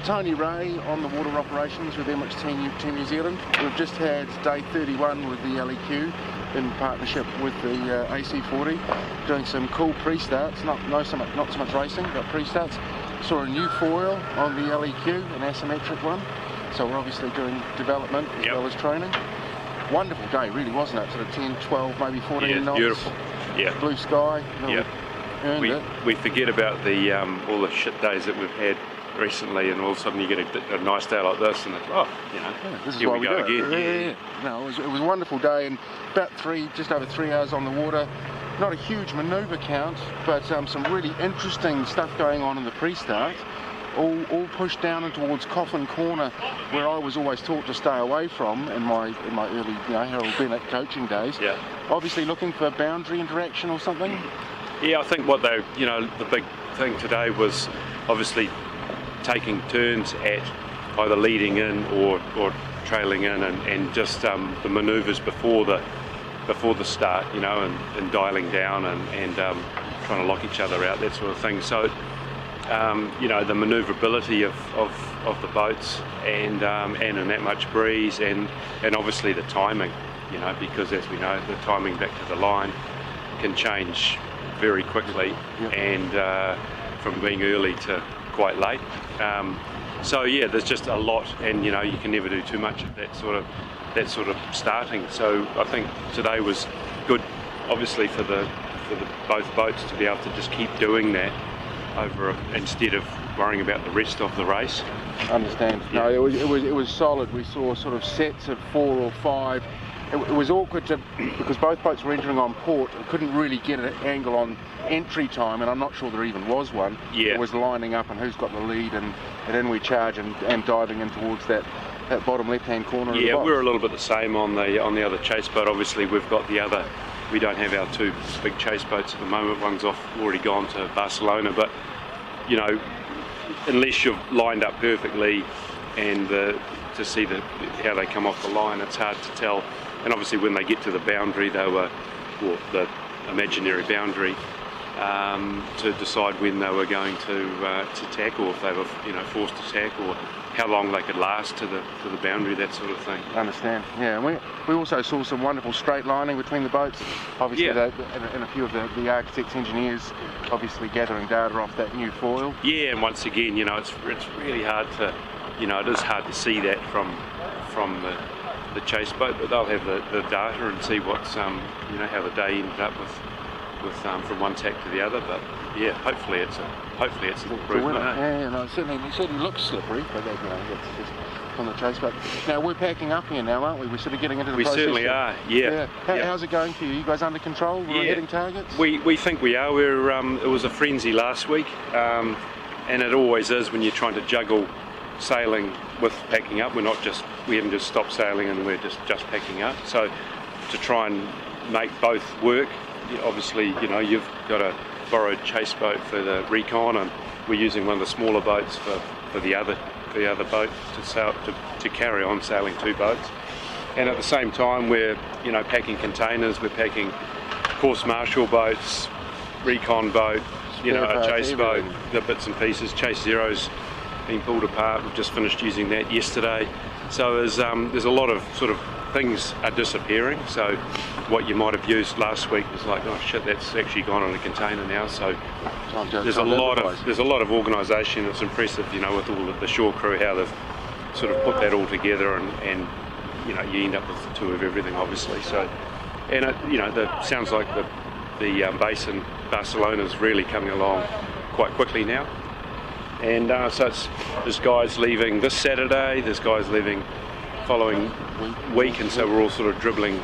Tony Ray on the water operations with Emirates Team New Zealand. We've just had day 31 with the LEQ in partnership with the AC40, doing some cool pre-starts, not so much racing, but pre-starts. Saw a new foil on the LEQ, an asymmetric one, so we're obviously doing development as well as training. Wonderful day, really, wasn't it? Sort of 10, 12, maybe 14 knots. Beautiful. Yeah. Blue sky. We forget about the all the shit days that we've had recently, and all of a sudden you get a nice day like this, and it's, this is here why we go again. Yeah. No, it was a wonderful day, and about just over 3 hours on the water. Not a huge manoeuvre count, but some really interesting stuff going on in the pre-start. All pushed down and towards Coffin Corner, where I was always taught to stay away from in my early Harold Bennett coaching days. Yeah. Obviously looking for boundary interaction or something. Yeah, I think what the big thing today was obviously taking turns at either leading in or trailing in, and just the manoeuvres before the start, and dialing down and trying to lock each other out, that sort of thing. So the manoeuvrability of the boats and in that much breeze, and obviously the timing, because as we know, the timing back to the line can change very quickly, and from being early to quite late. So yeah, there's just a lot, and you can never do too much at that sort of starting. So I think today was good, obviously for both boats to be able to just keep doing that instead of worrying about the rest of the race. Understand. Yeah. No, it was solid. We saw sort of sets of 4 or 5. It was awkward because both boats were entering on port. I couldn't really get an angle on entry time, and I'm not sure there even was one. Yeah. It was lining up and who's got the lead, and then we charge and diving in towards that bottom left-hand corner. Yeah, of the box. We're a little bit the same on the other chase boat. Obviously, we've got the other. We don't have our 2 big chase boats at the moment. One's already gone to Barcelona, but unless you've lined up perfectly and to see how they come off the line, it's hard to tell. And obviously, when they get to the boundary, the imaginary boundary, to decide when they were going to tack, or if they were forced to tack, or how long they could last to the boundary, that sort of thing. I understand. Yeah, and we also saw some wonderful straight lining between the boats. Obviously, and a few of the architects, engineers, obviously gathering data off that new foil. Yeah, and once again, it's really hard to, it is hard to see that from the chase boat, but they'll have the data and see what's how the day ended up with from one tack to the other. But yeah, hopefully it's an improvement. Yeah, no, it certainly looks slippery, but that's just on the chase boat. Now we're packing up here now, aren't we? We're sort of getting into the process. We certainly are. Yeah. How's it going for you? You guys under control? We're hitting targets? We think we are. It was a frenzy last week, and it always is when you're trying to juggle sailing with packing up. We haven't just stopped sailing and we're just packing up. So to try and make both work, obviously you've got a borrowed chase boat for the recon, and we're using one of the smaller boats for the other boat to carry on sailing 2 boats. And at the same time we're packing containers, we're packing course marshal boats, recon boat, a chase boat, the bits and pieces. Chase Zero's been pulled apart. We've just finished using that yesterday. So there's a lot of sort of things are disappearing. So what you might have used last week was like, oh shit, that's actually gone in a container now. So there's a lot of organisation. It's impressive, with all of the shore crew, how they've sort of put that all together, and you end up with 2 of everything, obviously. So, and it sounds like the base in Barcelona is really coming along quite quickly now. And so there's guys leaving this Saturday, there's guys leaving following week, and so we're all sort of dribbling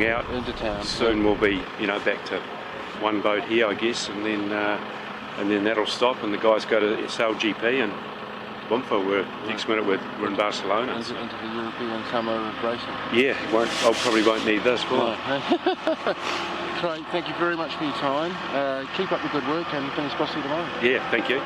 out into town. Soon we'll be back to 1 boat here, I guess, and then that'll stop, and the guys go to sail GP, and next minute we're in Barcelona. Into the European summer racing. Yeah, I probably won't need this, will I? Great, thank you very much for your time. Keep up the good work, and fingers crossed see you tomorrow. Yeah, thank you.